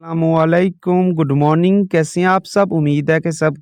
अस्सलामुअलैकुम, good morning. कैसे हैं आप सब? उम्मीद है कि सब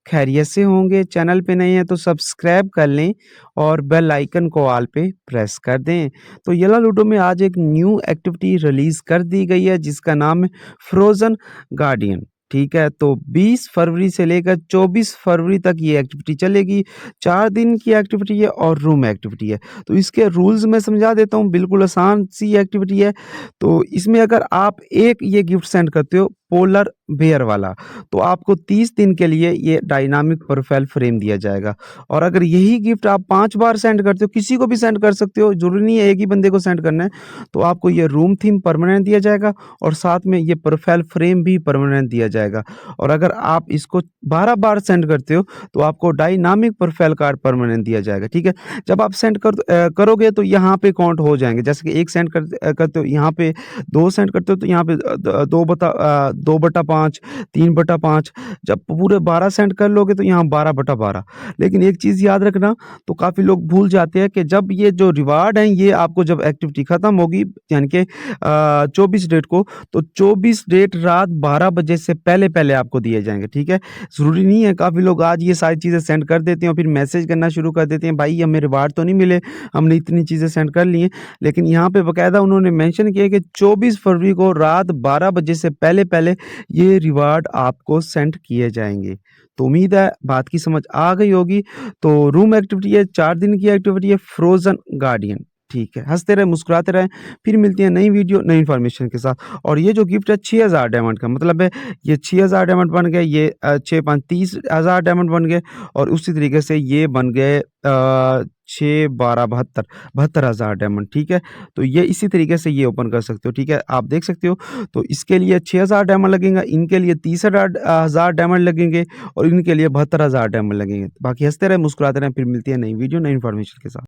खैरियत से होंगे। चैनल पे नए हैं तो सब्सक्राइब कर लें और बेल आइकन को ऑल पे प्रेस कर दें। तो येलो लूडो में आज एक न्यू एक्टिविटी रिलीज़ कर दी गई है जिसका नाम है फ्रोज़न गार्डियन। ठीक है, तो 20 फरवरी से लेकर 24 फरवरी तक ये एक्टिविटी चलेगी। 4 दिन की एक्टिविटी है और रूम एक्टिविटी है। तो इसके रूल्स मैं समझा देता हूँ, बिल्कुल आसान सी एक्टिविटी है। तो इसमें अगर आप एक ये गिफ्ट सेंड करते हो पोलर बेयर वाला, तो आपको 30 दिन के लिए ये डायनामिक प्रोफाइल फ्रेम दिया जाएगा। और अगर यही गिफ्ट आप 5 बार सेंड करते हो, किसी को भी सेंड कर सकते हो, ज़रूरी नहीं है एक ही बंदे को सेंड करना है, तो आपको ये रूम थीम परमानेंट दिया जाएगा और साथ में ये प्रोफाइल फ्रेम भी परमानेंट दिया जाएगा। और अगर आप इसको 12 बार सेंड करते हो, तो आपको डायनामिक प्रोफाइल कार्ड परमानेंट दिया जाएगा। ठीक है? जब आप सेंड करोगे तो यहाँ पे काउंट हो जाएँगे। जैसे कि 1 सेंड करते हो, यहाँ पे 2 सेंड करते हो तो यहाँ पे 2/5, 3/5, जब पूरे 12 सेंड कर लोगे तो यहाँ 12/12। लेकिन एक चीज़ याद रखना, तो काफ़ी लोग भूल जाते हैं कि जब ये जो रिवार्ड हैं ये आपको जब एक्टिविटी ख़त्म होगी यानी कि 24 डेट को, तो 24 डेट रात 12 बजे से पहले-पहले आपको दिए जाएँगे। ठीक है? ज़रूरी नहीं है, काफ़ी लोग आज ये सारी चीज़ें सेंड कर देते हैं और फिर मैसेज करना शुरू कर देते हैं, भाई हमें रिवार्ड तो नहीं मिले, हमने इतनी चीज़ें सेंड कर ली हैं। लेकिन यहाँ पे बाकायदा उन्होंने मेंशन किया है कि 24 फरवरी को रात 12 बजे से पहले-पहले ये रिवार्ड आपको सेंड किए जाएँगे। तो उम्मीद है बात की समझ आ गई होगी। तो रूम एक्टिविटी है, 4 दिन की एक्टिविटी है, फ्रोज़न गार्डियन। ठीक है, हँसते रहें, मुस्कुराते रहें। फिर मिलती है नई वीडियो, नई इन्फॉर्मेशन के साथ। और ये जो गिफ्ट है 6000 डायमंड का, मतलब है ये 6000 डायमंड बन गए, ये 6-5 30,000 डायमंड बन गए और उसी तरीके से ये बन गए 6-12 72 72,000 डायमंड। ठीक है? तो ये इसी तरीके से ये ओपन कर सकते हो। ठीक है? आप देख सकते हो, तो इसके लिए 6000 डायमंड लगेगा, इनके लिए 30,000 डायमंड लगेंगे और इनके लिए 72,000 डायमंड लगेंगे। बाकी हँसते रहें, मुस्कुराते रहें। फिर मिलती है नई वीडियो, नई इन्फॉर्मेशन के साथ।